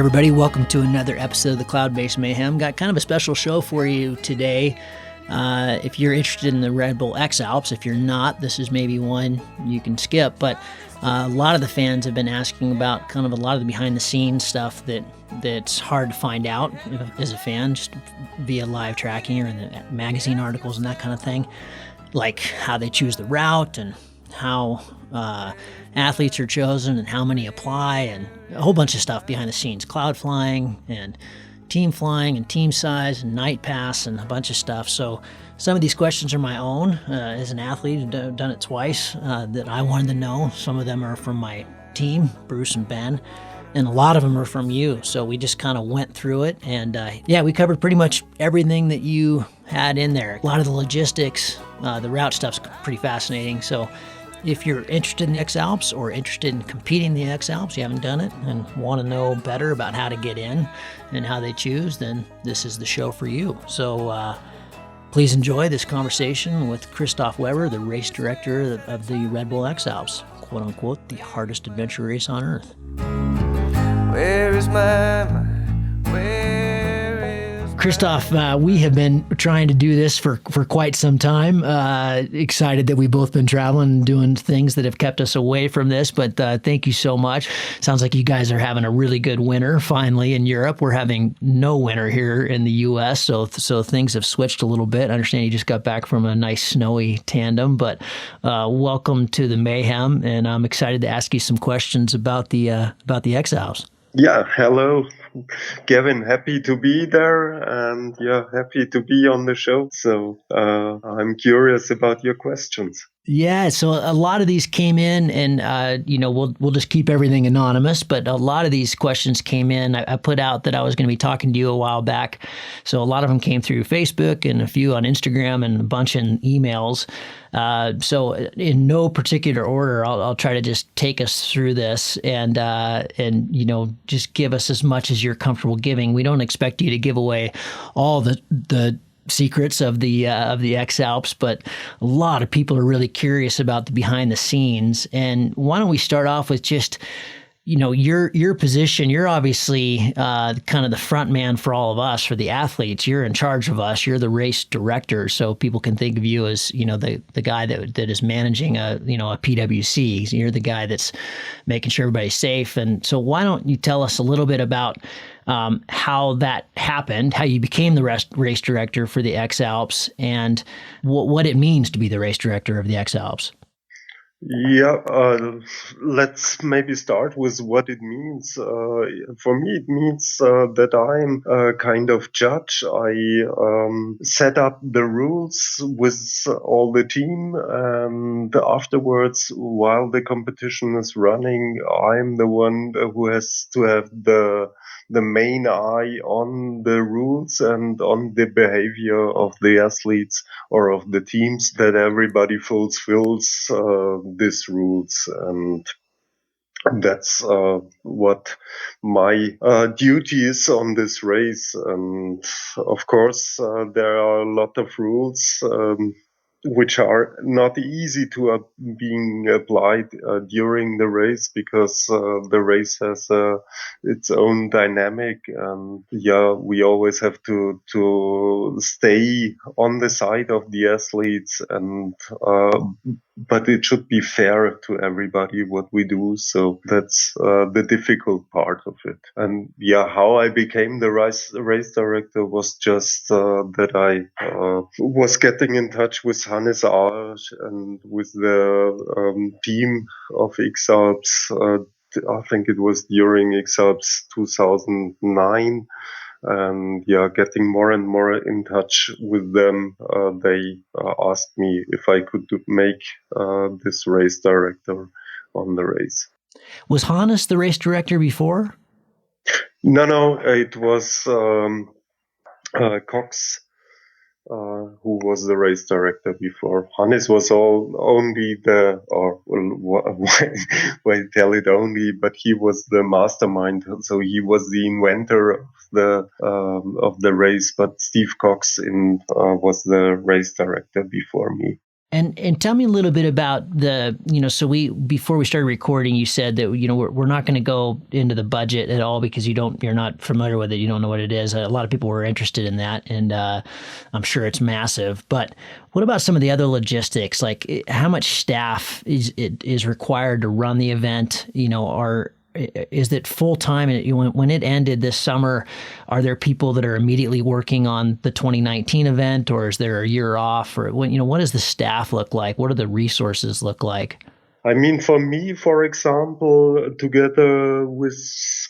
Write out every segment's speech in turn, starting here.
everybody. Welcome to another episode of the Cloud-Based Mayhem. Got kind of a special show for you today. If you're interested in the Red Bull X-Alps, if you're not, this is maybe one you can skip. But a lot of the fans have been asking about kind of a lot of the behind-the-scenes stuff that's hard to find out as a fan, just via live tracking or in the magazine articles and that kind of thing. Like how they choose the route and how athletes are chosen and how many apply and a whole bunch of stuff behind the scenes. Cloud flying and team size and night pass and a bunch of stuff. So some of these questions are my own as an athlete. I've done it twice that I wanted to know. Some of them are from my team, Bruce and Ben, and a lot of them are from you. So we just kind of went through it, and we covered pretty much everything that you had in there. A lot of the logistics, the route stuff's pretty fascinating. So if you're interested in the X-Alps or interested in competing in the X-Alps, you haven't done it and want to know better about how to get in and how they choose, then this is the show for you. So please enjoy this conversation with Christoph Weber, the race director of the Red Bull X-Alps, quote unquote, the hardest adventure race on earth. Where is my mind? Christoph, we have been trying to do this for quite some time. Excited that we've both been traveling and doing things that have kept us away from this, but thank you so much. Sounds like you guys are having a really good winter finally in Europe. We're having no winter here in the U.S., so things have switched a little bit. I understand you just got back from a nice snowy tandem, but welcome to the Mayhem, and I'm excited to ask you some questions about the X-Alps. Yeah, hello, Gavin. Happy to be there, and happy to be on the show. So I'm curious about your questions. Yeah, so a lot of these came in, and we'll just keep everything anonymous. But a lot of these questions came in. I put out that I was going to be talking to you a while back, so a lot of them came through Facebook and a few on Instagram and a bunch in emails. So in no particular order, I'll try to just take us through this and just give us as much as you're comfortable giving. We don't expect you to give away all the secrets of the X-Alps, but a lot of people are really curious about the behind the scenes. And why don't we start off with just, your position. You're obviously kind of the front man for all of us, for the athletes. You're in charge of us. You're the race director, so people can think of you as the guy that is managing a PWC. You're the guy that's making sure everybody's safe. And so why don't you tell us a little bit about how that happened, how you became the race director for the X-Alps, and what it means to be the race director of the X-Alps. Yeah, let's maybe start with what it means. For me, it means that I'm a kind of judge. I set up the rules with all the team, and afterwards, while the competition is running, I'm the one who has to have the main eye on the rules and on the behavior of the athletes or of the teams, that everybody fulfills these rules. And that's what my duty is on this race. And of course, there are a lot of rules which are not easy to being applied during the race, because the race has its own dynamic, and we always have to stay on the side of the athletes, and but it should be fair to everybody what we do. So that's the difficult part of it. And how I became the race director was just that I was getting in touch with Hannes Arsch and with the team of X-Alps. I think it was during X-Alps 2009. And getting more and more in touch with them, they asked me if I could make this race director on the race. Was Hannes the race director before? No, it was Cox who was the race director before. Hannes was only tell it only, but he was the mastermind. So he was the inventor of the race. But Steve Cox was the race director before me. And tell me a little bit about so before we started recording, you said that, we're not going to go into the budget at all because you're not familiar with it. You don't know what it is. A lot of people were interested in that, and I'm sure it's massive. But what about some of the other logistics? Like how much staff is required to run the event? Is it full time? And when it ended this summer, are there people that are immediately working on the 2019 event, or is there a year off? Or what does the staff look like? What do the resources look like? I mean, for me, for example, together with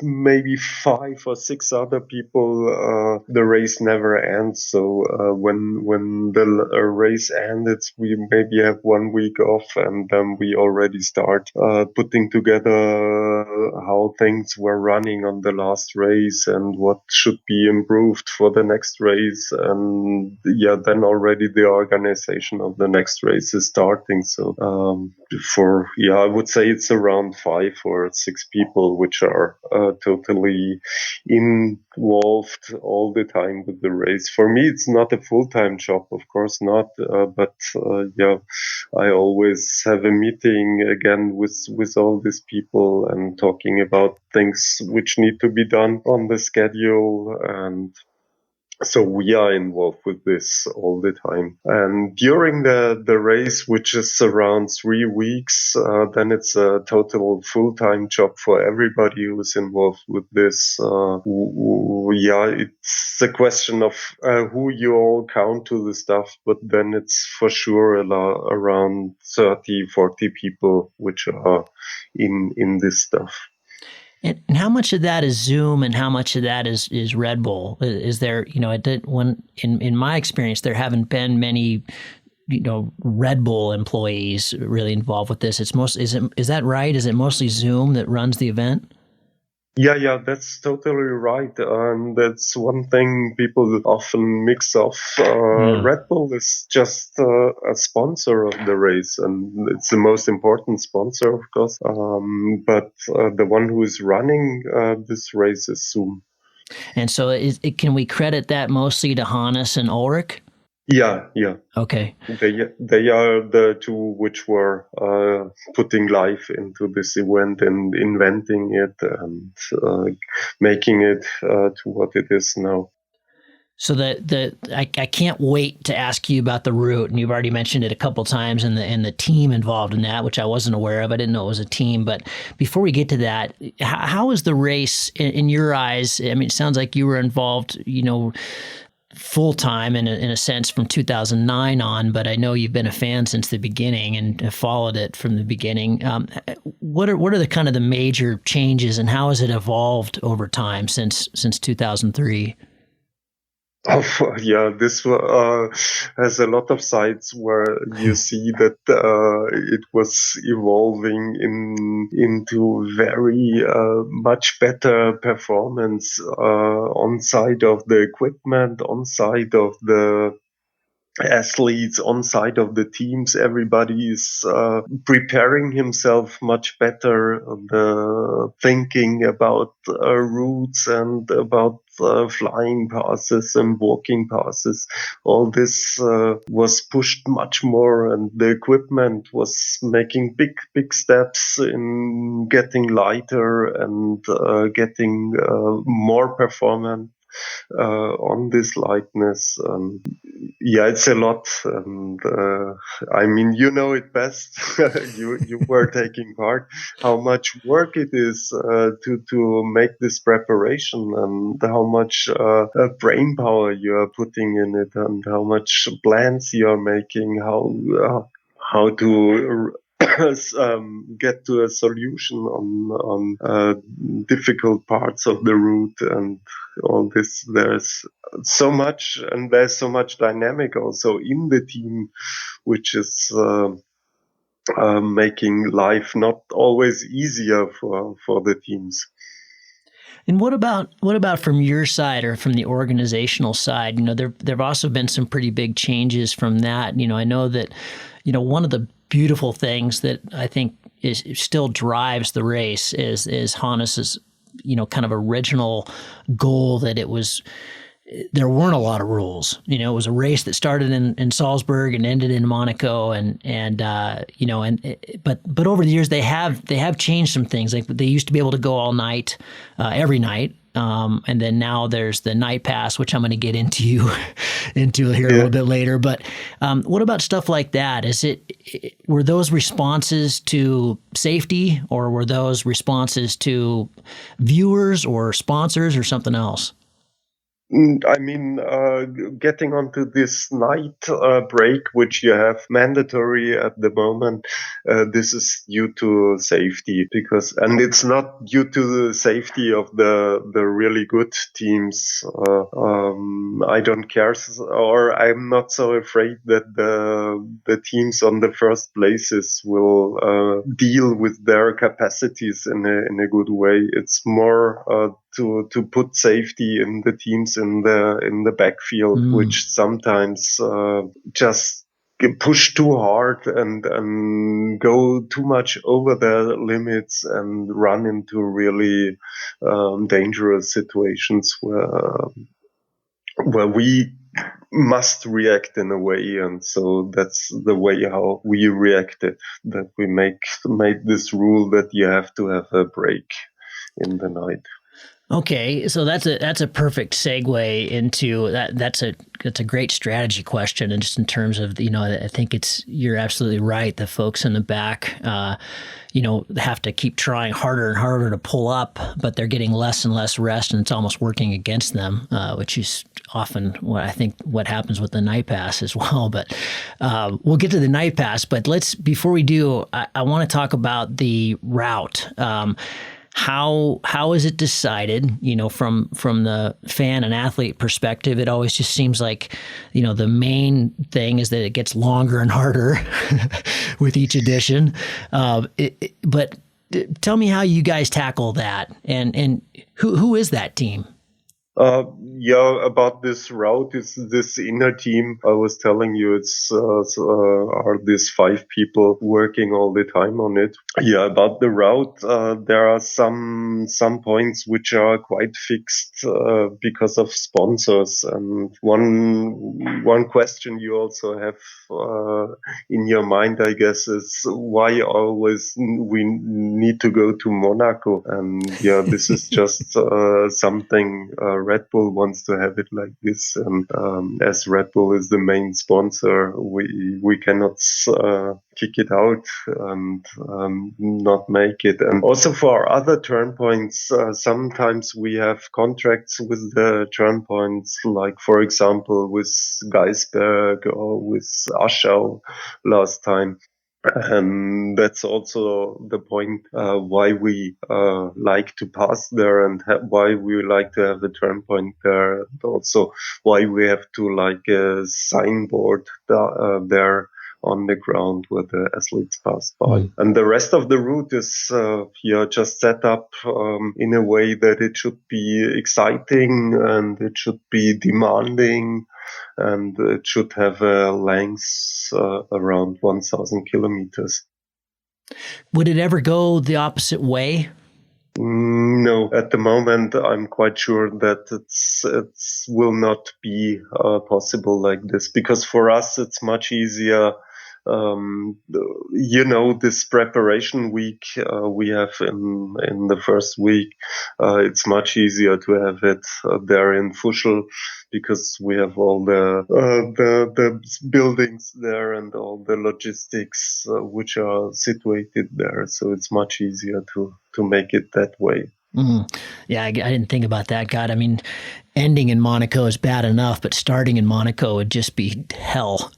maybe 5 or 6 other people, the race never ends. So when the race ended, we maybe have 1 week off, and then we already start putting together how things were running on the last race and what should be improved for the next race. And then already the organization of the next race is starting. So I would say it's around 5 or 6 people which are totally involved all the time with the race. For me, it's not a full-time job, of course not. But I always have a meeting again with all these people and talking about things which need to be done on the schedule. And so we are involved with this all the time. And during the race, which is around 3 weeks, then it's a total full-time job for everybody who's involved with this. It's a question of who you all count to the stuff, but then it's for sure around 30, 40 people which are in this stuff. And how much of that is Zoom, and how much of that is Red Bull? Is there, in my experience, there haven't been many, Red Bull employees really involved with this. It's is that right? Is it mostly Zoom that runs the event? Yeah, that's totally right. That's one thing people often mix off. Red Bull is just a sponsor of the race, and it's the most important sponsor, of course. But the one who is running this race is Zoom. And so can we credit that mostly to Hannes and Ulrich? Yeah. Okay. They are the two which were putting life into this event and inventing it and making it to what it is now. So I can't wait to ask you about the route, and you've already mentioned it a couple times, and the team involved in that, which I wasn't aware of. I didn't know it was a team. But before we get to that, how is the race in your eyes? I mean, it sounds like you were involved, full time in a sense from 2009 on, but I know you've been a fan since the beginning and have followed it from the beginning. What are the kind of the major changes, and how has it evolved over time since 2003? Oh, yeah, this has a lot of sides where you see that it was evolving into very much better performance on side of the equipment, on side of the athletes, on side of the teams. Everybody is preparing himself much better, thinking about routes and about flying passes and walking passes. All this was pushed much more, and the equipment was making big steps in getting lighter and getting more performant on this lightness. It's a lot, and I mean, you know it best. you were taking part. How much work it is to make this preparation, and how much brain power you are putting in it, and how much plans you are making. How to get to a solution on difficult parts of the route and all this. There's so much, and there's so much dynamic also in the team, which is making life not always easier for the teams. And what about from your side, or from the organizational side? There've also been some pretty big changes from that. I know that one of the beautiful things that I think still drives the race is Hannes's kind of original goal, that it was there weren't a lot of rules. It was a race that started in Salzburg and ended in Monaco, but over the years they have changed some things. Like they used to be able to go all night, every night. And then now there's the night pass, which I'm going to get into here a little bit later. But what about stuff like that? Were those responses to safety, or were those responses to viewers or sponsors or something else? I mean, getting onto this night break, which you have mandatory at the moment, this is due to safety, and it's not due to the safety of the really good teams. I don't care, or I'm not so afraid that the teams on the first places will deal with their capacities in a good way. It's more to put safety in the teams in the backfield, which sometimes just push too hard and go too much over their limits and run into really dangerous situations where we must react in a way, and so that's the way how we reacted. That we made this rule that you have to have a break in the night. Okay, so that's a perfect segue into that. That's a great strategy question, and just in terms of I think you're absolutely right. The folks in the back, have to keep trying harder and harder to pull up, but they're getting less and less rest, and it's almost working against them, which is often what happens with the night pass as well. But we'll get to the night pass. But before we do, I want to talk about the route. How is it decided? From the fan and athlete perspective, it always just seems like, the main thing is that it gets longer and harder with each edition. But tell me how you guys tackle that, and who is that team? About this route, is this inner team I was telling you, are these 5 people working all the time on it. About the route, there are some points which are quite fixed because of sponsors, and one question you also have in your mind, I guess, is why always we need to go to Monaco. And this is just something Red Bull wants to have it like this, and as Red Bull is the main sponsor, we cannot kick it out and not make it. And also for other turn points, sometimes we have contracts with the turn points, like for example with Geisberg or with Aschau last time. And that's also the point why we like to pass there, and why we like to have the turn point there, and also why we have to like a signboard there on the ground where the athletes pass by. And the rest of the route is just set up in a way that it should be exciting, and it should be demanding, and it should have a length around 1,000 kilometers. Would it ever go the opposite way? No, at the moment, I'm quite sure that it will not be possible like this, because for us, it's much easier. This preparation week we have in the first week, it's much easier to have it there in Fuschel, because we have all the buildings there and all the logistics which are situated there. So it's much easier to make it that way. Mm-hmm. Yeah, I didn't think about that. God, I mean, ending in Monaco is bad enough, but starting in Monaco would just be hell.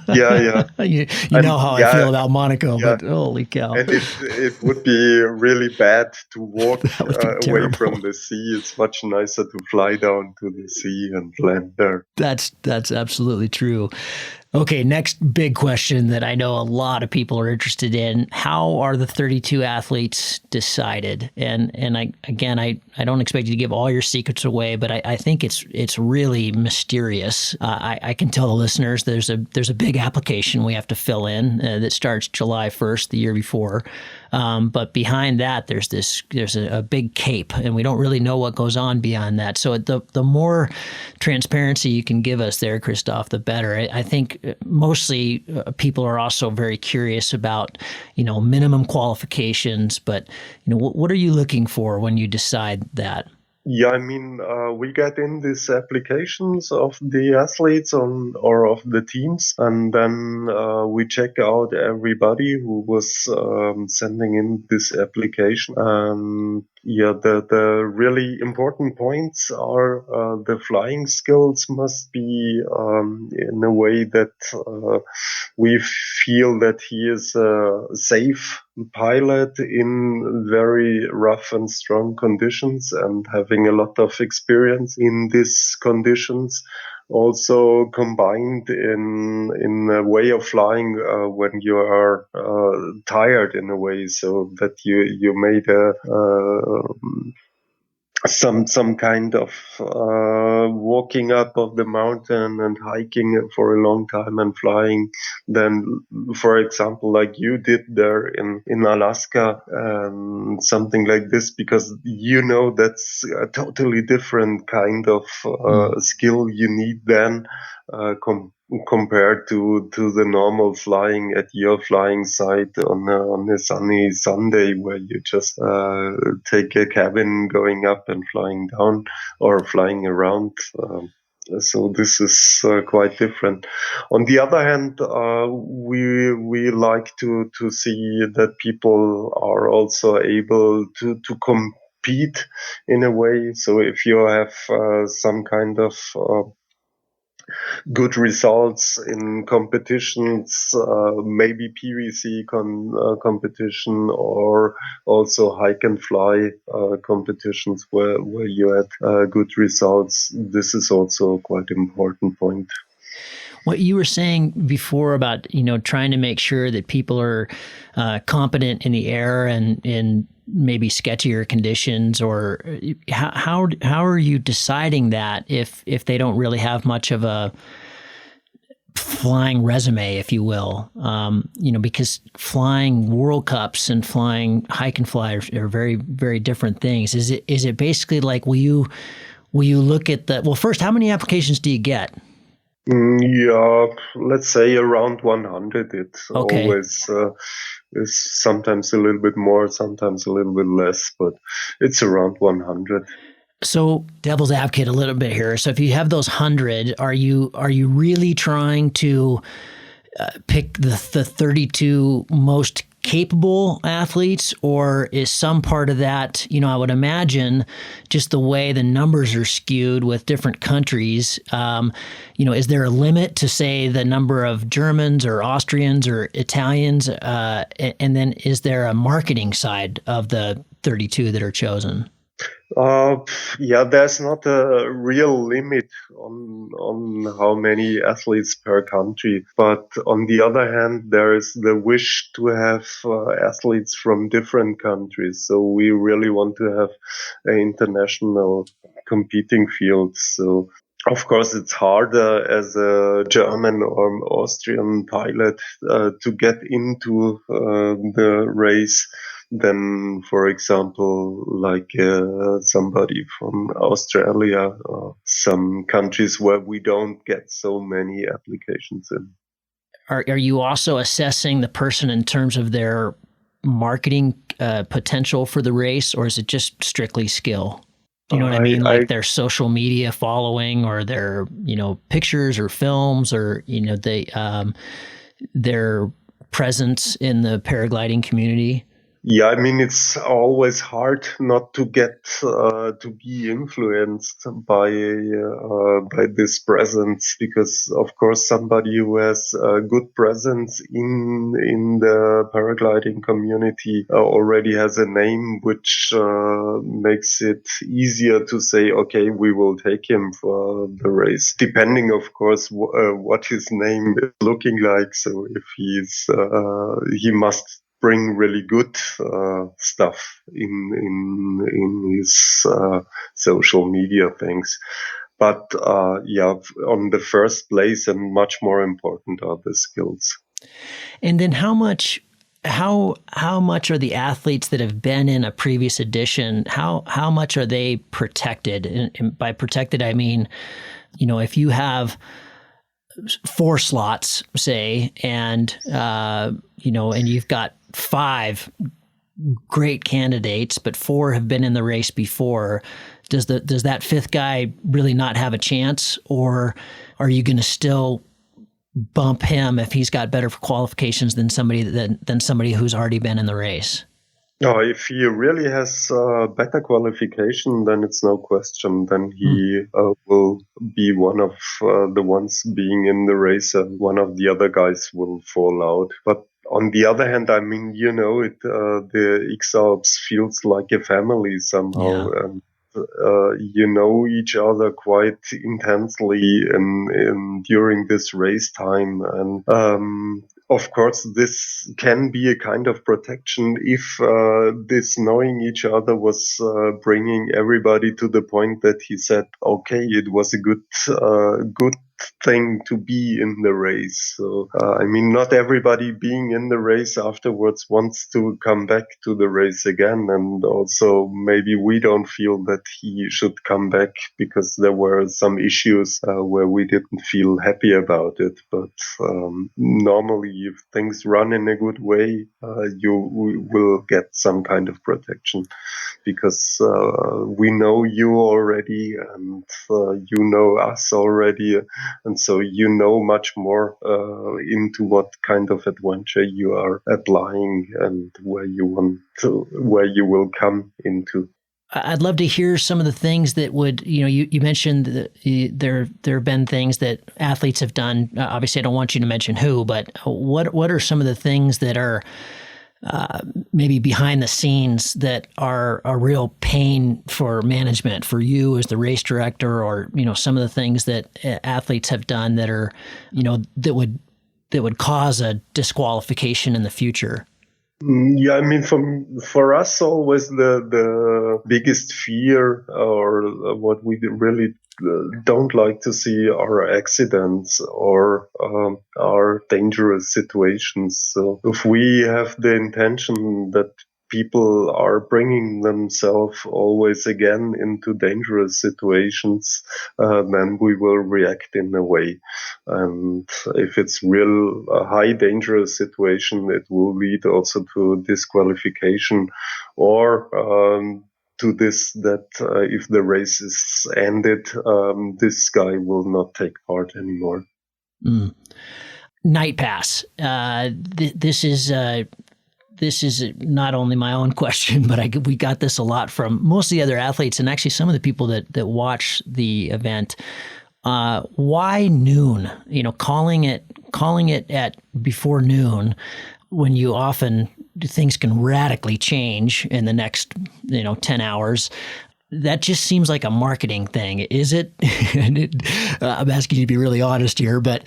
Yeah. you know how I feel about Monaco, but holy cow. And it would be really bad to walk away from the sea. It's much nicer to fly down to the sea and land there. That's absolutely true. Okay, next big question that I know a lot of people are interested in: how are the 32 athletes decided? And I don't expect you to give all your secrets away, but I think it's really mysterious. I can tell the listeners there's a big application we have to fill in that starts July 1st, the year before. But behind that, there's a big cape, and we don't really know what goes on beyond that. So the more transparency you can give us there, Christoph, the better. I think mostly people are also very curious about, minimum qualifications. But what are you looking for when you decide that? Yeah, I mean, we get in these applications of the athletes or of the teams, and then we check out everybody who was sending in this application. Yeah, the really important points are the flying skills must be in a way that we feel that he is a safe pilot in very rough and strong conditions and having a lot of experience in these conditions. Also combined in a way of flying when you are tired in a way, so that you made some kind of walking up of the mountain and hiking for a long time and flying. Then, for example, like you did there in Alaska, something like this, because that's a totally different kind of skill you need then compared to the normal flying at your flying site on a sunny Sunday, where you just take a cabin going up and flying down or flying around. So this is quite different. On the other hand, we like to see that people are also able to compete in a way. So if you have some kind of good results in competitions, maybe PVC competition, or also hike and fly competitions where you had good results. This is also quite important point. What you were saying before about, trying to make sure that people are competent in the air and in maybe sketchier conditions, or how are you deciding that if they don't really have much of a flying resume, if you will, because flying World Cups and flying hike and fly are very, very different things. Is it basically like, will you look at first, how many applications do you get? Yeah, let's say around 100. It's okay. Always is sometimes a little bit more, sometimes a little bit less, but it's around 100. So, devil's advocate a little bit here. So, if you have those 100, are you really trying to pick the 32 most capable athletes, or is some part of that, I would imagine just the way the numbers are skewed with different countries, is there a limit to, say, the number of Germans or Austrians or Italians? And then is there a marketing side of the 32 that are chosen? Yeah, there's not a real limit on how many athletes per country, but on the other hand, there is the wish to have athletes from different countries. So we really want to have an international competing field. So of course, it's harder as a German or Austrian pilot to get into the race than, for example, like somebody from Australia or some countries where we don't get so many applications in. Are you also assessing the person in terms of their marketing potential for the race, or is it just strictly skill? Do you know what I mean? Like their social media following, or their, pictures or films, or, their presence in the paragliding community? Yeah, I mean, it's always hard not to get to be influenced by this presence, because of course somebody who has a good presence in the paragliding community already has a name, which makes it easier to say, okay, we will take him for the race, depending, of course, what his name is looking like. So if he must bring really good stuff in his social media things. But on the first place and much more important are the skills. And then how much how much are the athletes that have been in a previous edition, how much are they protected? And by protected, I mean, if you have 4 slots, say, and and you've got 5 great candidates, but 4 have been in the race before, does that 5th guy really not have a chance, or are you going to still bump him if he's got better qualifications than somebody who's already been in the race? No, if he really has better qualification, then it's no question. Then he will be one of the ones being in the race, and one of the other guys will fall out. But on the other hand, I mean, the X-Alps feels like a family somehow. Yeah. And you know each other quite intensely during this race time, and of course this can be a kind of protection if this knowing each other was bringing everybody to the point that he said, okay, it was a good thing to be in the race. So I mean, not everybody being in the race afterwards wants to come back to the race again, and also maybe we don't feel that he should come back because there were some issues where we didn't feel happy about it. But normally, if things run in a good way, you will get some kind of protection, because we know you already, and you know us already, and so you know much more into what kind of adventure you are applying and where you will come into. I'd love to hear some of the things that would, you mentioned that there have been things that athletes have done. Obviously, I don't want you to mention who, but what are some of the things that are maybe behind the scenes that are a real pain for management, for you as the race director, or some of the things that athletes have done that are that would cause a disqualification in the future? Yeah, I mean, for us, always the biggest fear, or what we really don't like to see, are accidents or are dangerous situations. So if we have the intention that people are bringing themselves always again into dangerous situations, then we will react in a way. And if it's real high dangerous situation, it will lead also to disqualification, or to this, that if the race is ended, this guy will not take part anymore. Night pass. This is not only my own question, but we got this a lot from most of the other athletes, and actually some of the people that watch the event. Why noon? Calling it at before noon, when you often things can radically change in the next 10 hours. That just seems like a marketing thing, is it? I'm asking you to be really honest here, but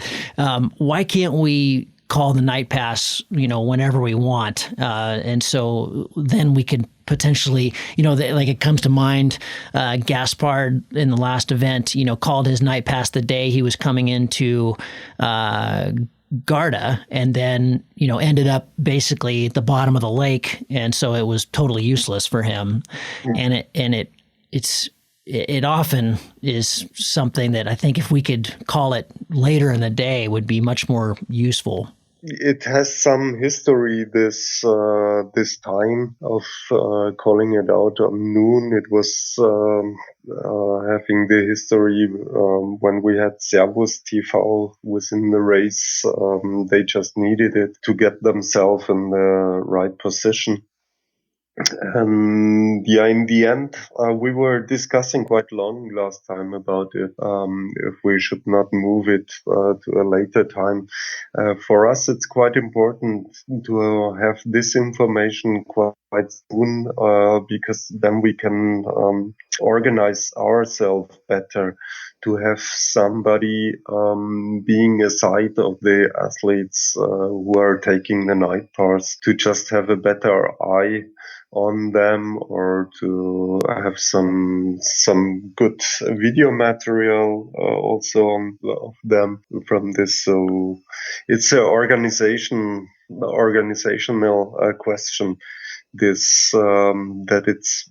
why can't we call the night pass, whenever we want? And so then we could potentially, like it comes to mind, Gaspard in the last event, called his night pass the day he was coming into Garda, and then, ended up basically at the bottom of the lake. And so it was totally useless for him. Mm. It often is something that I think if we could call it later in the day would be much more useful. It has some history, this time of calling it out on noon. It was having the history when we had Servus TV within the race. They just needed it to get themselves in the right position. And yeah, in the end, we were discussing quite long last time about it, if we should not move it to a later time. For us, it's quite important to have this information quite soon, because then we can organize ourselves better, to have somebody being aside of the athletes who are taking the night pass, to just have a better eye on them, or to have some good video material also of them from this. So it's an organization organizational question. This that it's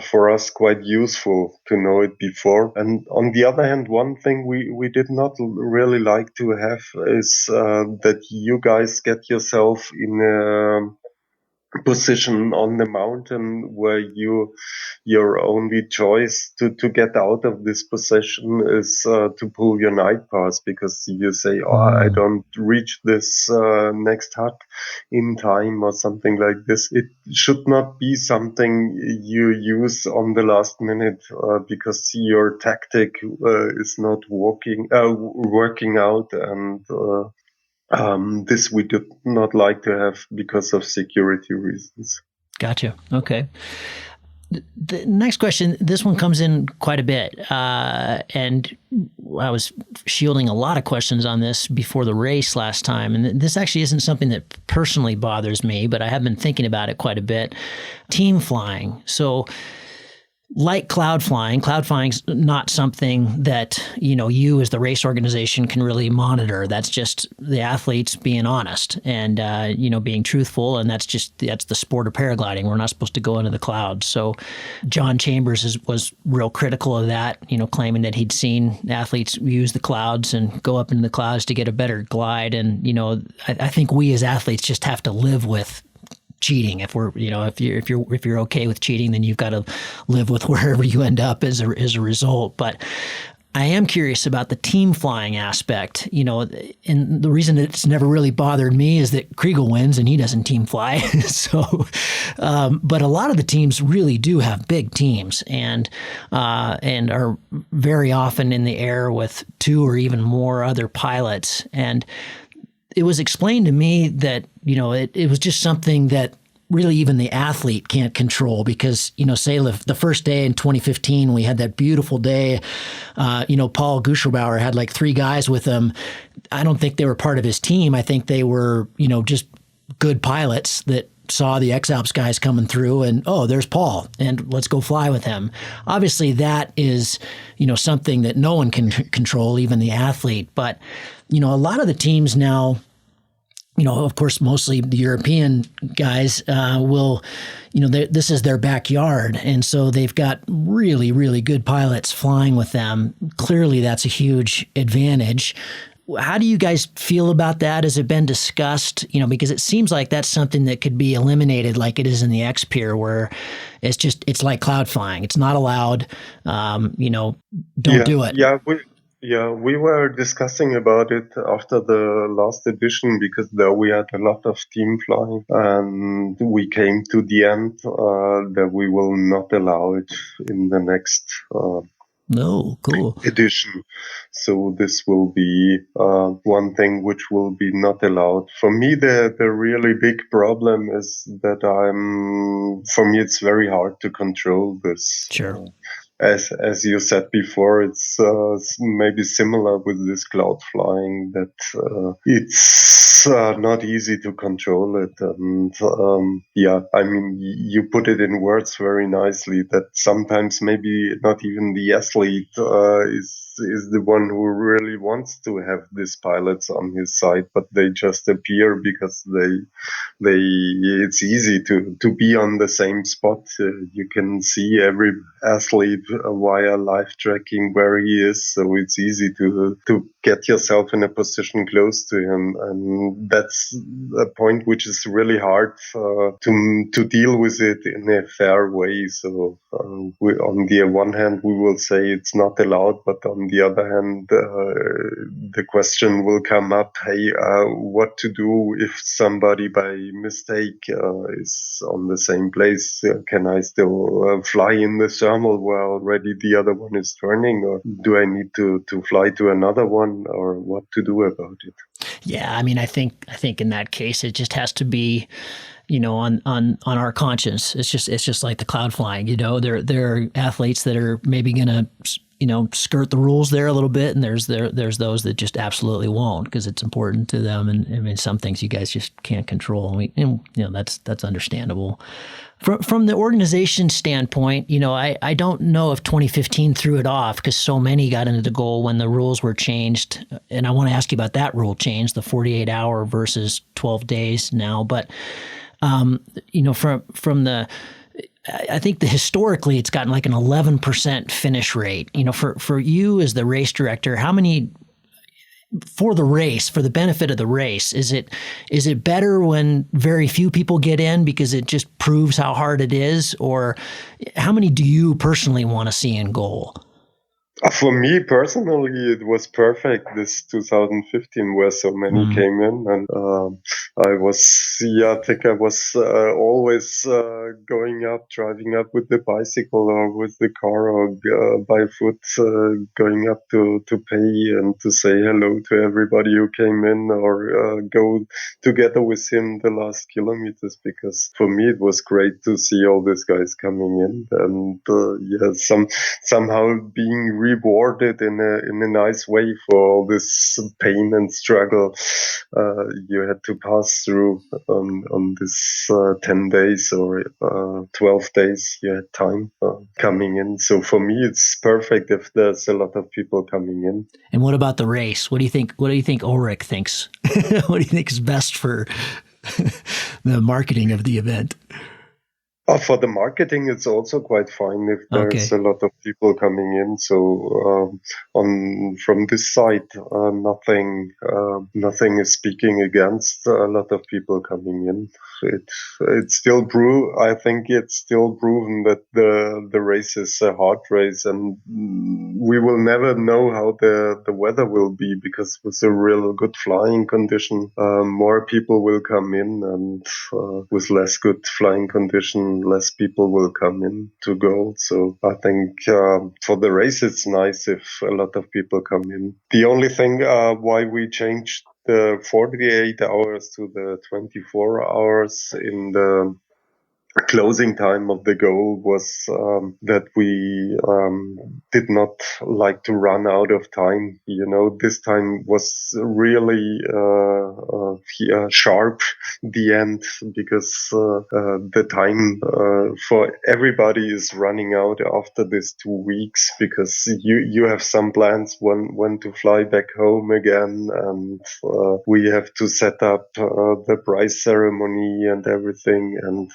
for us quite useful to know it before. And on the other hand, one thing we did not really like to have is that you guys get yourself in a position on the mountain where your only choice to get out of this position is to pull your night pass, because you say, I don't reach this next hut in time or something like this. It should not be something you use on the last minute because your tactic is not working out, and this we did not like to have because of security reasons. Gotcha. Okay. The next question, this one comes in quite a bit. And I was shielding a lot of questions on this before the race last time. And this actually isn't something that personally bothers me, but I have been thinking about it quite a bit. Team flying. So, like cloud flying's not something that, you as the race organization can really monitor. That's just the athletes being honest and, being truthful. And that's the sport of paragliding. We're not supposed to go into the clouds. So John Chambers was real critical of that, claiming that he'd seen athletes use the clouds and go up into the clouds to get a better glide. And, I think we as athletes just have to live with cheating. If you're okay with cheating, then you've got to live with wherever you end up as a result. But I am curious about the team flying aspect, and the reason it's never really bothered me is that Chrigel wins and he doesn't team fly. So, but a lot of the teams really do have big teams and are very often in the air with 2 or even more other pilots. And it was explained to me that, it was just something that really even the athlete can't control because, say the first day in 2015, we had that beautiful day. Paul Guschelbauer had like 3 guys with him. I don't think they were part of his team. I think they were, just good pilots that saw the X-Alps guys coming through and, there's Paul and let's go fly with him. Obviously that is, something that no one can control, even the athlete. But, a lot of the teams now, of course, mostly the European guys will, this is their backyard. And so they've got really, really good pilots flying with them. Clearly, that's a huge advantage. How do you guys feel about that? Has it been discussed? Because it seems like that's something that could be eliminated like it is in the X-Pier, where it's like cloud flying. It's not allowed. Don't do it. We were discussing about it after the last edition because there we had a lot of team flying, and we came to the end that we will not allow it in the next edition. So this will be one thing which will be not allowed. For me, the really big problem is that for me, it's very hard to control this. Sure. As you said before, it's maybe similar with this cloud flying, that it's not easy to control it. And you put it in words very nicely, that sometimes maybe not even the athlete is the one who really wants to have these pilots on his side, but they just appear because it's easy to be on the same spot. You can see every athlete via live tracking where he is, so it's easy to get yourself in a position close to him, and that's a point which is really hard to deal with it in a fair way. So on the one hand we will say it's not allowed, but on the other hand the question will come up, hey, what to do if somebody by mistake is on the same place? Can I still fly in the thermal where already the other one is turning, or do I need to fly to another one, or what to do about it? Yeah, I think in that case it just has to be, on our conscience. It's just like the cloud flying. There are athletes that are maybe going to skirt the rules there a little bit, and there's those that just absolutely won't because it's important to them, and I mean some things you guys just can't control, and that's understandable. From the organization standpoint, I don't know if 2015 threw it off because so many got into the goal when the rules were changed, and I want to ask you about that rule change, the 48-hour versus 12 days now, but from the I think historically it's gotten like an 11% finish rate. For you as the race director, how many for the benefit of the race, is it better when very few people get in because it just proves how hard it is, or how many do you personally want to see in goal? For me personally, it was perfect this 2015 where so many came in, and I think I was always going up, driving up with the bicycle or with the car or by foot, going up to pay and to say hello to everybody who came in or go together with him the last kilometers, because for me it was great to see all these guys coming in and somehow being rewarded in a nice way for all this pain and struggle you had to pass through on this 10 days or 12 days you had time coming in. So for me it's perfect if there's a lot of people coming in. And what about the race? What do you think Ulrich thinks? What do you think is best for the marketing of the event? For the marketing, it's also quite fine if there's a lot of people coming in. So from this side, nothing is speaking against a lot of people coming in. It's still I think it's still proven that the race is a hard race, and we will never know how the weather will be, because with a real good flying condition, more people will come in, and with less good flying condition, less people will come in to go. So I think for the race it's nice if a lot of people come in. The only thing why we changed the 48 hours to the 24 hours in the closing time of the goal was that we did not like to run out of time. This time was really sharp, the end, because the time for everybody is running out after this 2 weeks, because you have some plans when to fly back home again, and we have to set up the prize ceremony and everything, and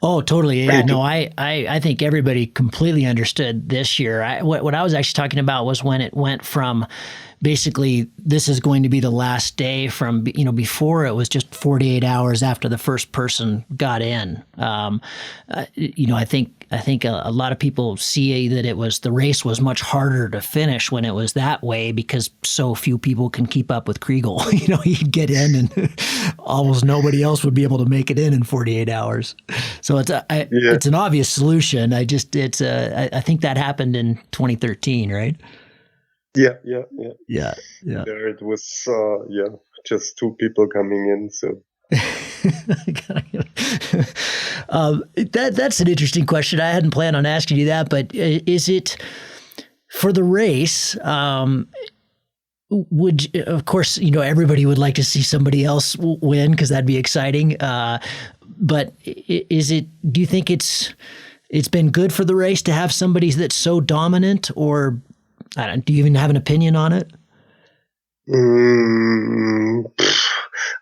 Oh, totally. Yeah, no, I think everybody completely understood this year. What I was actually talking about was when it went from basically this is going to be the last day from, before it was just 48 hours after the first person got in. I think a lot of people see that the race was much harder to finish when it was that way, because so few people can keep up with Chrigel. He'd get in and almost nobody else would be able to make it in 48 hours. So it's an obvious solution. I think that happened in 2013, right? Yeah. There it was, just two people coming in. So that's an interesting question. I hadn't planned on asking you that, but is it for the race? Of course, everybody would like to see somebody else win because that'd be exciting. But do you think it's been good for the race to have somebody that's so dominant, or do you even have an opinion on it?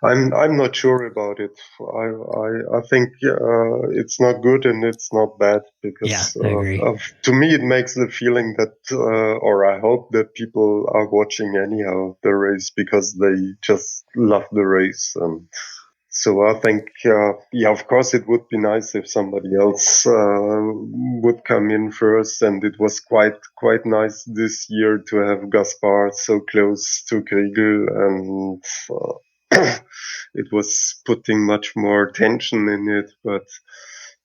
I'm not sure about it. I think it's not good and it's not bad, because I agree. To me it makes the feeling that, or I hope that people are watching anyhow the race because they just love the race. And so I think, of course it would be nice if somebody else would come in first, and it was quite nice this year to have Gaspar so close to Chrigel, and it was putting much more tension in it, but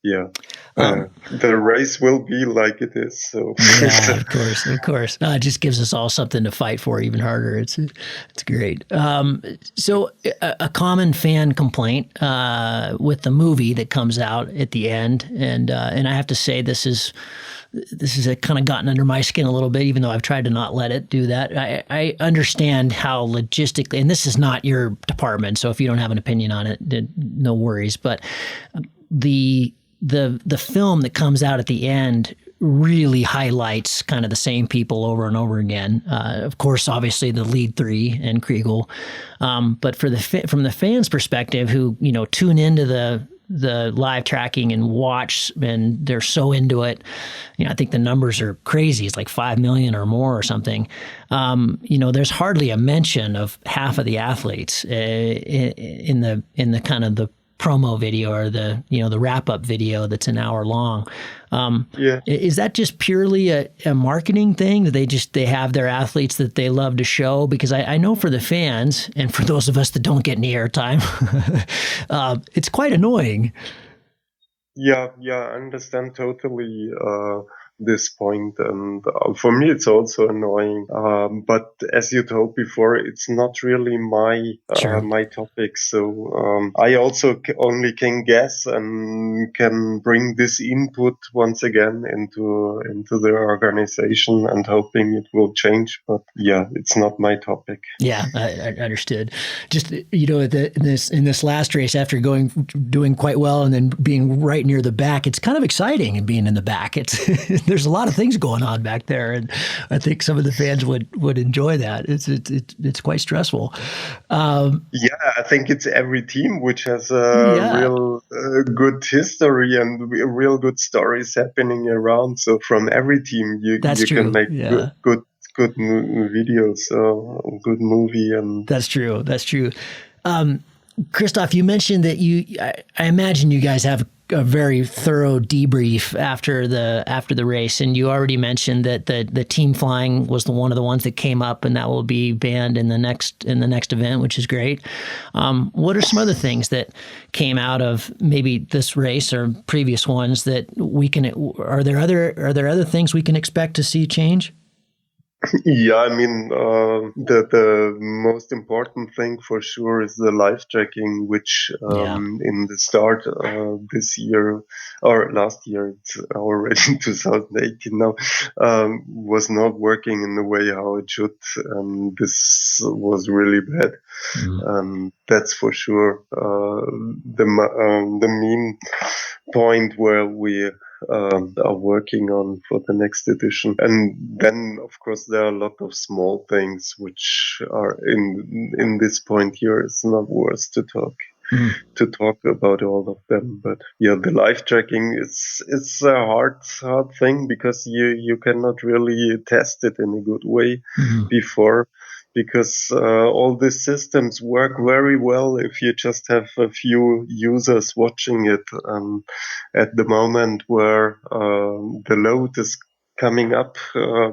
the race will be like it is. So yeah, of course. No, it just gives us all something to fight for even harder. It's great. So a common fan complaint with the movie that comes out at the end, and I have to say this this has kind of gotten under my skin a little bit, even though I've tried to not let it do that. I understand how logistically, and this is not your department, so if you don't have an opinion on it, then no worries. But the film that comes out at the end really highlights kind of the same people over and over again. Of course, obviously the lead three and Chrigel, but from the fans' perspective, who tune into the live tracking and watch, and they're so into it. I think the numbers are crazy. It's like 5 million or more or something. There's hardly a mention of half of the athletes in the kind of the promo video or the wrap up video that's an hour long. Is that just purely a marketing thing that they have their athletes that they love to show? Because I know for the fans and for those of us that don't get any airtime, it's quite annoying. Yeah, I understand totally this point, and for me it's also annoying. But as you told before, it's not really my my topic. So I also only can guess and can bring this input once again into the organization and hoping it will change. But yeah, it's not my topic. Yeah, I understood. Just in this last race, after doing quite well and then being right near the back, it's kind of exciting and being in the back. There's a lot of things going on back there, and I think some of the fans would enjoy that. It's quite stressful. I think it's every team which has a real good history and real good stories happening around. So from every team, you can make good videos, good movie, and that's true. Christoph, you mentioned that I imagine you guys have a very thorough debrief after the race, and you already mentioned that the team flying was one of the ones that came up, and that will be banned in the next event, which is great. What are some other things that came out of maybe this race or previous ones that are there other things we can expect to see change? Yeah, I mean, the most important thing for sure is the live tracking, which in the start this year or last year, it's already 2018 now, was not working in the way how it should. This was really bad. That's for sure. The main point where we are working on for the next edition. And then, of course, there are a lot of small things which are in this point here. It's not worth to talk about all of them. But yeah, the live tracking is a hard thing because you cannot really test it in a good way before. Because all these systems work very well if you just have a few users watching it. At the moment where the load is coming up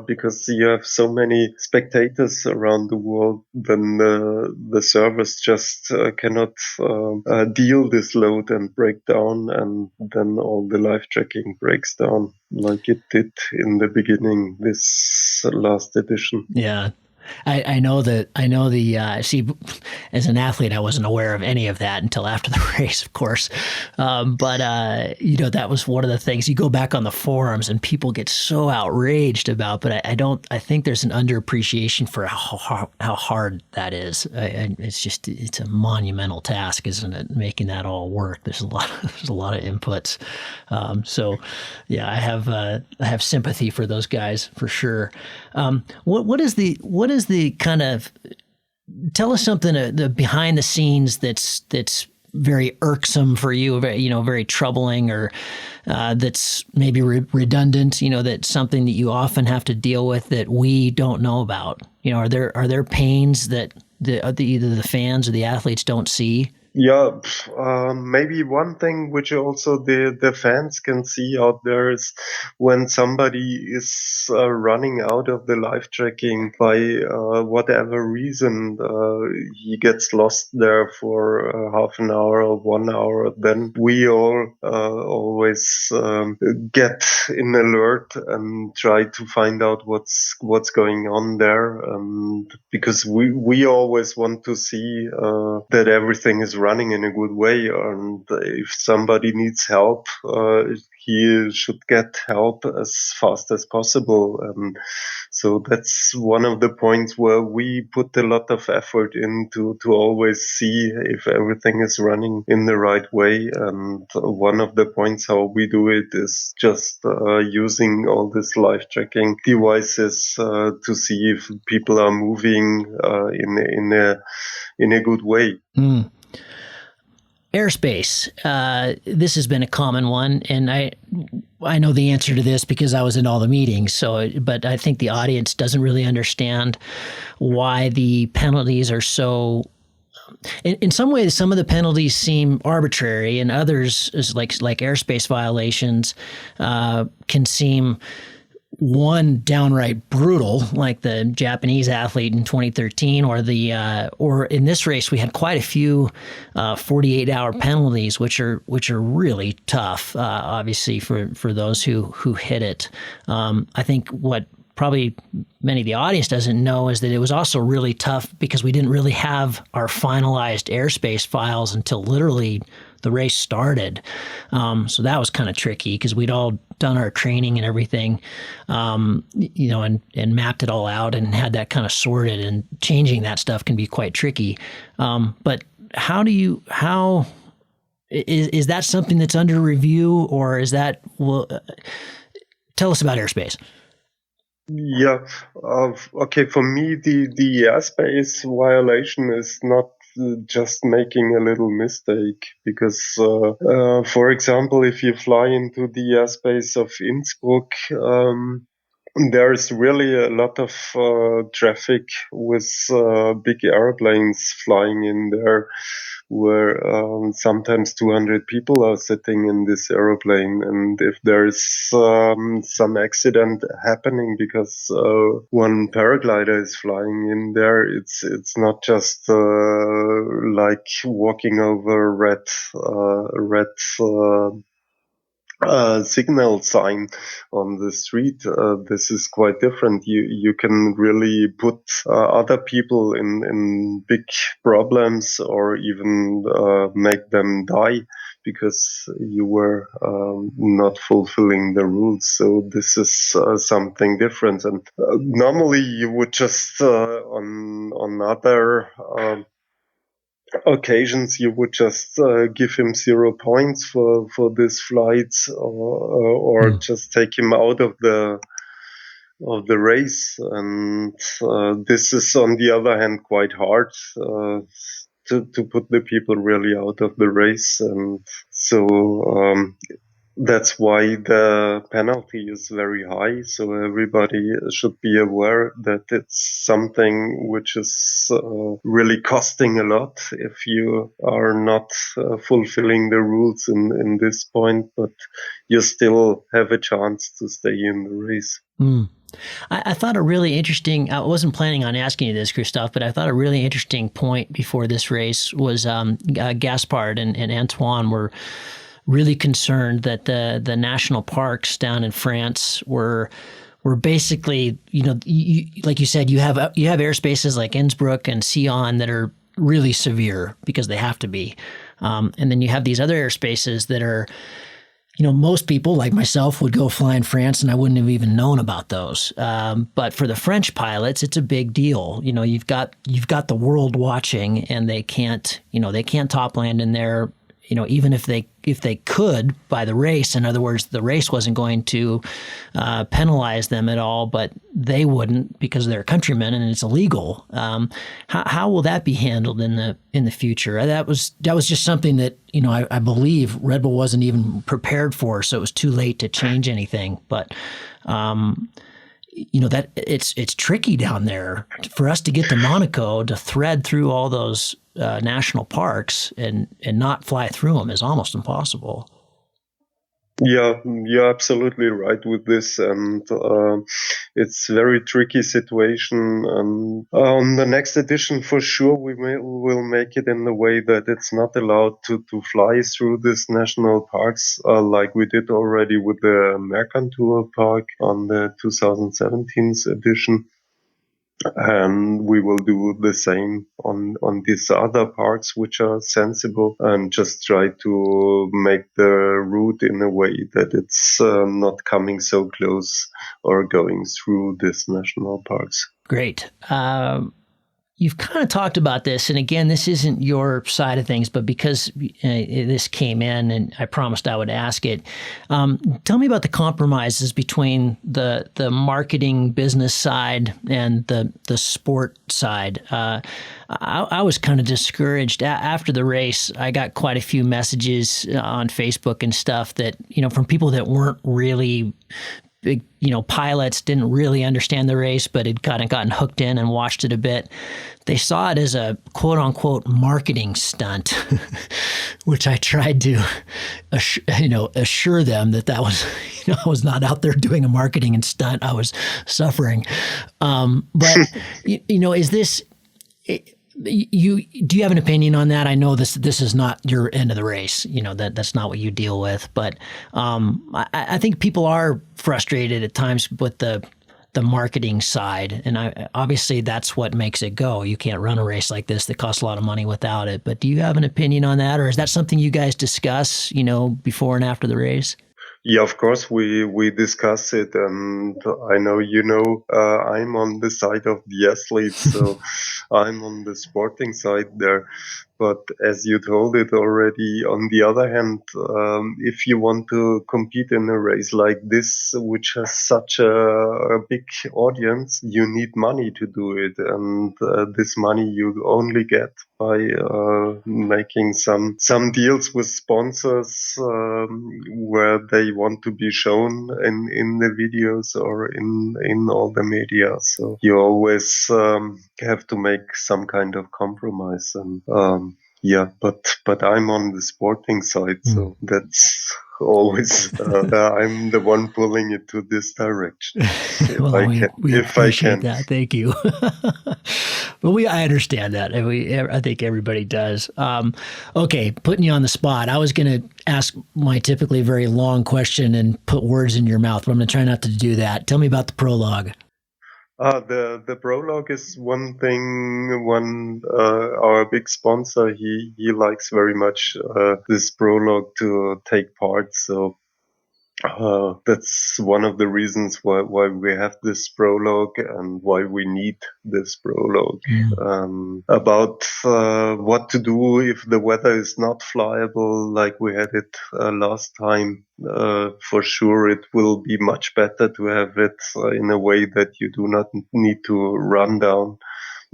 because you have so many spectators around the world, then the servers just cannot deal this load and break down, and then all the live tracking breaks down like it did in the beginning, this last edition. Yeah. I know the see, as an athlete, I wasn't aware of any of that until after the race, of course. But that was one of the things. You go back on the forums and people get so outraged about, but I think there's an underappreciation for how hard that is. It's a monumental task, isn't it? Making that all work. There's a lot of inputs. So yeah, I have sympathy for those guys for sure. What is the kind of, tell us something the behind the scenes that's very irksome for you, very troubling, or that's maybe redundant, that's something that you often have to deal with that we don't know about. Are there pains that either the fans or the athletes don't see? Yeah, maybe one thing which also the fans can see out there is when somebody is running out of the live tracking by whatever reason, he gets lost there for half an hour or 1 hour. Then we all always get in alert and try to find out what's going on there, because we always want to see that everything is running in a good way, and if somebody needs help, he should get help as fast as possible. So that's one of the points where we put a lot of effort into to always see if everything is running in the right way. And one of the points how we do it is just using all these live tracking devices to see if people are moving in a good way. Mm. Airspace. This has been a common one, and I know the answer to this because I was in all the meetings. But I think the audience doesn't really understand why the penalties are so. In some ways, some of the penalties seem arbitrary, and others, like airspace violations, can seem downright brutal, like the Japanese athlete in 2013, or in this race we had quite a few 48-hour penalties, which are really tough, obviously for those who hit it. I think what probably many of the audience doesn't know is that it was also really tough because we didn't really have our finalized airspace files until literally the race started. So that was kind of tricky because we'd all done our training and everything, and mapped it all out and had that kind of sorted, and changing that stuff can be quite tricky. But how is that something that's under review, or is that, tell us about airspace. Yeah. Okay. For me, the airspace violation is not just making a little mistake, because, for example, if you fly into the airspace of Innsbruck, there's really a lot of traffic with big airplanes flying in there, where sometimes 200 people are sitting in this aeroplane. And if there's some accident happening because one paraglider is flying in there, it's not just like walking over red signal sign on the street. This is quite different. You can really put other people in big problems, or even make them die because you were not fulfilling the rules. So this is something different. And normally you would just on other occasions you would just give him 0 points for this flight, or just take him out of the race. And this is on the other hand quite hard to put the people really out of the race. And so that's why the penalty is very high. So everybody should be aware that it's something which is really costing a lot if you are not fulfilling the rules in this point, but you still have a chance to stay in the race. I thought a really interesting, I wasn't planning on asking you this, Christoph, but I thought a really interesting point before this race was Gaspard and Antoine were really concerned that the national parks down in France were basically, like you said, you have airspaces like Innsbruck and Sion that are really severe because they have to be, and then you have these other airspaces that are, most people like myself would go fly in France and I wouldn't have even known about those. But for the French pilots, it's a big deal. You've got the world watching, and they can't top land in there. Even if they could by the race, in other words, the race wasn't going to penalize them at all, but they wouldn't because they're countrymen and it's illegal. How will that be handled in the future? That was just something that I believe Red Bull wasn't even prepared for, so it was too late to change anything. But that it's tricky down there for us to get to Monaco to thread through all those national parks and not fly through them is almost impossible. Yeah, you're absolutely right with this, and it's a very tricky situation. And on the next edition, for sure, will make it in the way that it's not allowed to fly through these national parks like we did already with the Mercantour Park on the 2017 edition. And we will do the same on these other parts which are sensible, and just try to make the route in a way that it's not coming so close or going through these national parks. Great. You've kind of talked about this, and again, this isn't your side of things, but because this came in and I promised I would ask it, tell me about the compromises between the marketing business side and the sport side. I was kind of discouraged after the race. I got quite a few messages on Facebook and stuff that, from people that weren't really big, pilots, didn't really understand the race, but had kind of gotten hooked in and watched it a bit. They saw it as a quote unquote marketing stunt, which I tried to, assure them that was, I was not out there doing a marketing stunt. I was suffering. But is this, do you have an opinion on that? I know this is not your end of the race. That's not what you deal with. But I think people are frustrated at times with the marketing side, and obviously that's what makes it go. You can't run a race like this that costs a lot of money without it. But do you have an opinion on that, or is that something you guys discuss, before and after the race? Yeah, of course, we discuss it, and I know, I'm on the side of the athletes, so I'm on the sporting side there. But as you told it already, on the other hand, if you want to compete in a race like this, which has such a big audience, you need money to do it. And this money you only get by making some deals with sponsors where they want to be shown in the videos or in all the media. So you always have to make some kind of compromise. And yeah, but I'm on the sporting side, so that's always I'm the one pulling it to this direction. Well, we appreciate that. Thank you. But I understand that. I think everybody does. Okay, putting you on the spot. I was going to ask my typically very long question and put words in your mouth, but I'm going to try not to do that. Tell me about the prologue. The prologue is one thing. Our big sponsor, he likes very much this prologue to take part. So that's one of the reasons why we have this prologue and why we need this prologue. About what to do if the weather is not flyable like we had it last time. For sure, it will be much better to have it in a way that you do not need to run down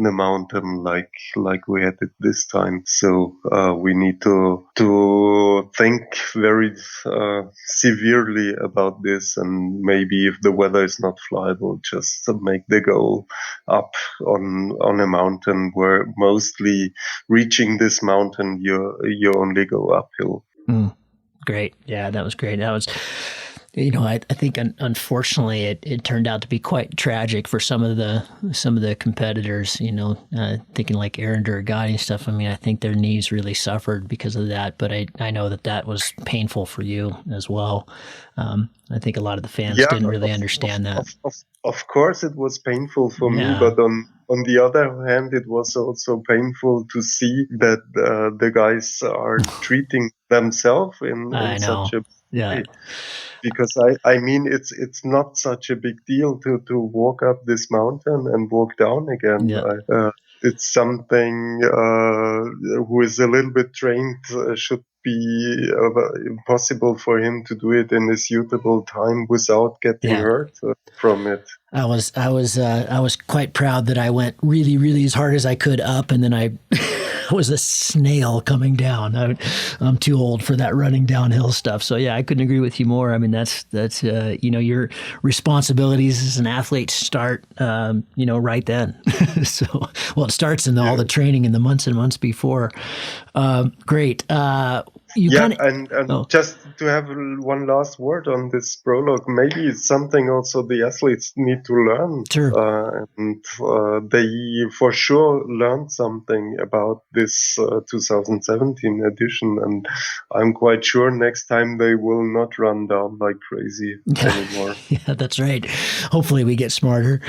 the mountain like we had it this time. So we need to think very severely about this, and maybe if the weather is not flyable, just make the goal up on a mountain where mostly reaching this mountain you only go uphill. Great. Yeah, that was great. That was, I think unfortunately it turned out to be quite tragic for some of the competitors, thinking like Aaron Duragati and stuff. I mean, I think their knees really suffered because of that, but I know that was painful for you as well. I think a lot of the fans didn't really understand that. Of course it was painful for me, but on the other hand, it was also painful to see that the guys are treating themselves in such a way. Because I mean, it's not such a big deal to walk up this mountain and walk down again. It's something who is a little bit trained should be possible for him to do it in a suitable time without getting hurt from it. I was quite proud that I went really, really as hard as I could up, and then I was a snail coming down. I'm too old for that running downhill stuff. So yeah, I couldn't agree with you more. I mean, that's your responsibilities as an athlete start, right then. It starts in all the training in the months and months before. Great. Just to have one last word on this prologue, maybe it's something also the athletes need to learn. Sure. And they for sure learned something about this 2017 edition, and I'm quite sure next time they will not run down like crazy anymore. Yeah, that's right. Hopefully we get smarter.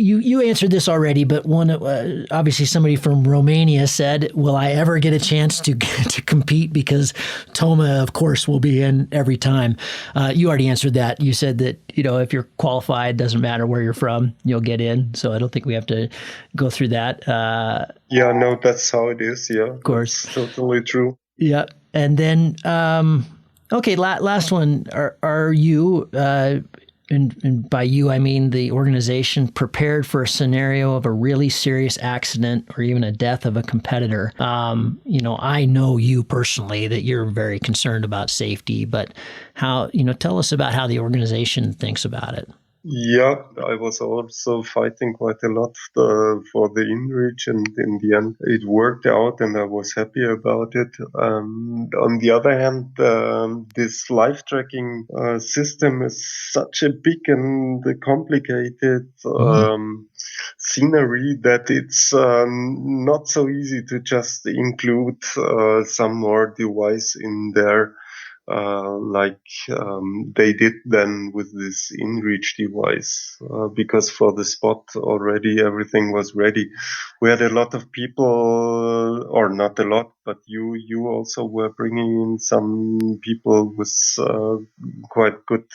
You answered this already, but one obviously somebody from Romania said, "Will I ever get a chance to compete?" Because Toma, of course, will be in every time. You already answered that. You said that if you're qualified, doesn't matter where you're from, you'll get in. So I don't think we have to go through that. Yeah, no, that's how it is. Yeah, of course, that's totally true. Yeah, and then okay, last one. Are you? And by you, I mean the organization, prepared for a scenario of a really serious accident or even a death of a competitor. I know you personally that you're very concerned about safety, but tell us about how the organization thinks about it. Yeah, I was also fighting quite a lot for the InReach, and in the end, it worked out, and I was happy about it. On the other hand, this live tracking system is such a big and complicated scenery that it's not so easy to just include some more device in there. They did then with this InReach device, because for the spot already everything was ready. We had a lot of people, or not a lot, but you also were bringing in some people with quite good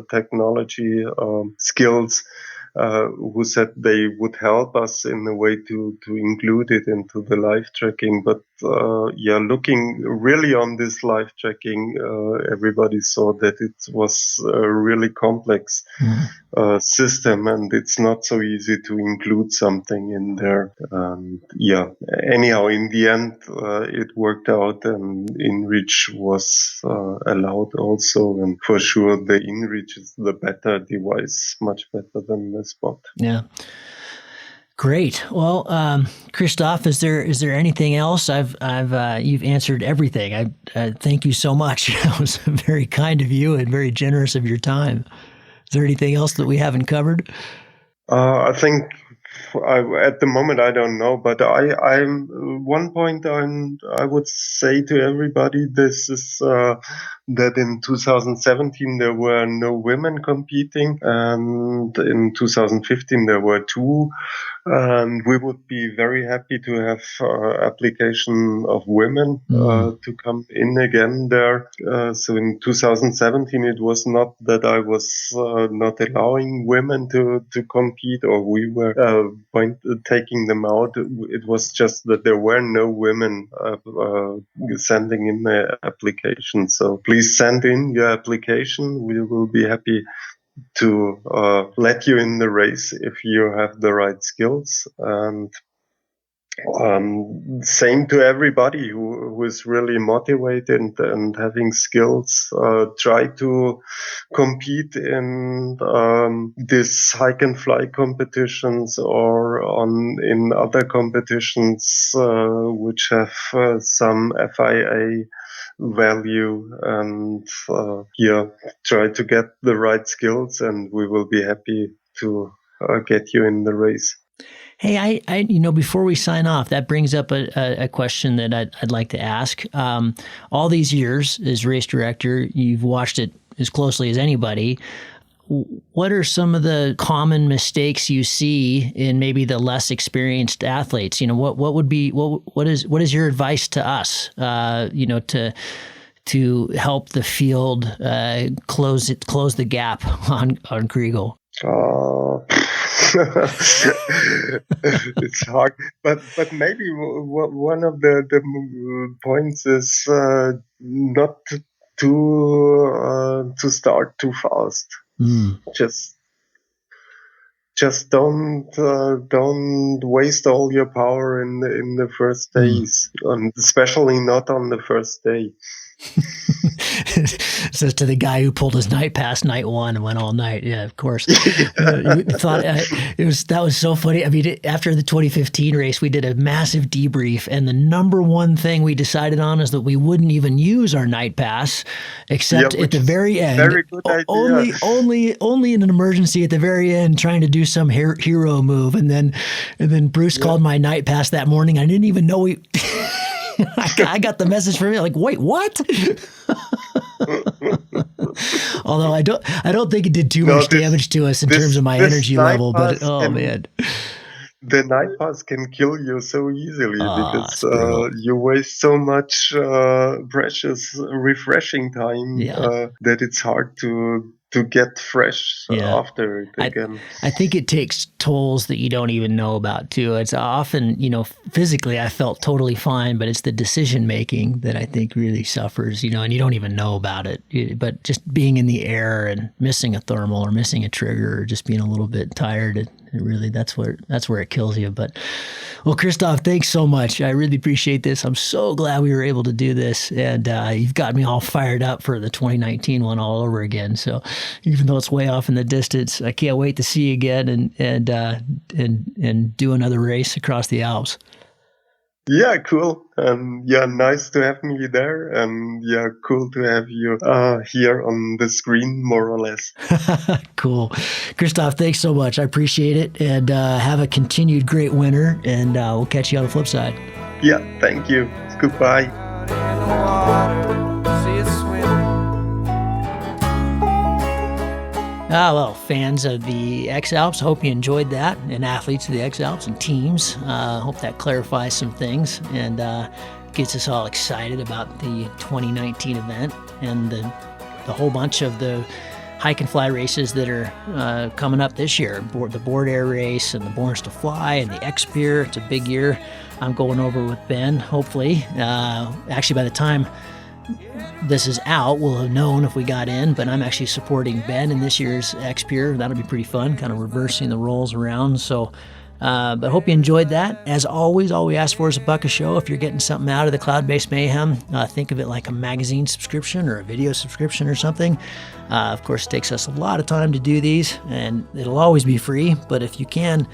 technology skills. Who said they would help us in a way to include it into the live tracking. But looking really on this live tracking, everybody saw that it was a really complex system, and it's not so easy to include something in there. Anyhow, in the end, it worked out, and InReach was allowed also, and for sure the InReach is the better device, much better than the Spot. Yeah. Great. Well, Christoph, is there anything else? You've answered everything. I thank you so much. That was very kind of you and very generous of your time. Is there anything else that we haven't covered? I think at the moment I don't know, but I'm one point I would say to everybody, this is that in 2017 there were no women competing, and in 2015 there were two. And we would be very happy to have application of women to come in again there. So in 2017, it was not that I was not allowing women to compete, or we were taking them out. It was just that there were no women sending in their application. So please send in your application. We will be happy to let you in the race if you have the right skills. And same to everybody who is really motivated and having skills. Try to compete in these hike and fly competitions, or in other competitions which have some FIA value, and try to get the right skills, and we will be happy to get you in the race. Hey, I before we sign off, that brings up a question that I'd like to ask. All these years as race director, you've watched it as closely as anybody. What are some of the common mistakes you see in maybe the less experienced athletes? What is your advice to us? To help the field close the gap on Chrigel. It's hard, but maybe one of the points is not to start too fast. Just don't waste all your power in the first days, and especially not on the first day. Says to the guy who pulled his night pass night one and went all night. Yeah, of course. That was so funny. I mean, after the 2015 race, we did a massive debrief, and the number one thing we decided on is that we wouldn't even use our night pass, except at the very end. Very good idea. Only in an emergency at the very end, trying to do some hero move, and then Bruce called my night pass that morning. I didn't even know we. I got the message from him, like, wait, what? Although I don't think it did too much damage to us in terms of my energy level, but man. The night pass can kill you so easily because you waste so much precious refreshing time that it's hard to get fresh after it again. I think it takes tolls that you don't even know about too. It's often, physically I felt totally fine, but it's the decision making that I think really suffers, and you don't even know about it. But just being in the air and missing a thermal or missing a trigger or just being a little bit tired, it really, that's where it kills you. But well, Christoph, thanks so much. I really appreciate this. I'm so glad we were able to do this, and you've got me all fired up for the 2019 one all over again. So even though it's way off in the distance, I can't wait to see you again and do another race across the Alps. Yeah, cool. Nice to have me there. And cool to have you here on the screen, more or less. Cool. Christoph, thanks so much. I appreciate it. And have a continued great winter. And we'll catch you on the flip side. Yeah, thank you. Goodbye. Well, fans of the X-Alps, hope you enjoyed that, and athletes of the X-Alps and teams. Hope that clarifies some things and gets us all excited about the 2019 event and the whole bunch of the hike and fly races that are coming up this year. The board air race and the Borns to Fly and the X-Pier. It's a big year. I'm going over with Ben, hopefully. Actually, by the time this is out, we'll have known if we got in, but I'm actually supporting Ben in this year's X-Pier. That'll be pretty fun, kind of reversing the roles around. So, but hope you enjoyed that. As always, all we ask for is $1 a show. If you're getting something out of the Cloud-Based Mayhem, think of it like a magazine subscription or a video subscription or something. Of course, it takes us a lot of time to do these, and it'll always be free, but if you can,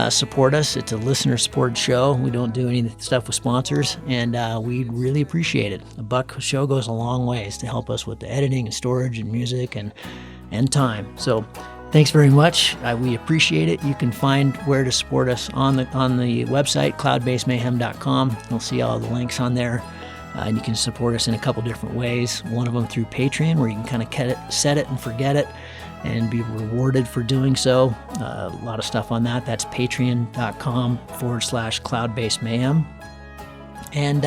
support us. It's a listener-supported show. We don't do any stuff with sponsors, and we'd really appreciate it. $1 a show goes a long ways to help us with the editing and storage and music and time. So thanks very much. We appreciate it. You can find where to support us on the website, cloudbasedmayhem.com. You'll see all the links on there. And you can support us in a couple different ways. One of them through Patreon, where you can kind of set it and forget it and be rewarded for doing so. A lot of stuff on that. That's patreon.com/cloudbasedmayhem. And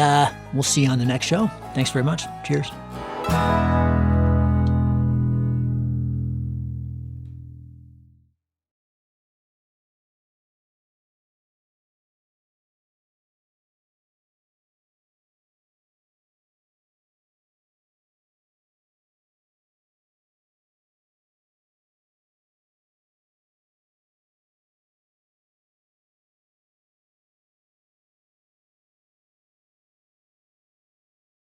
we'll see you on the next show. Thanks very much. Cheers.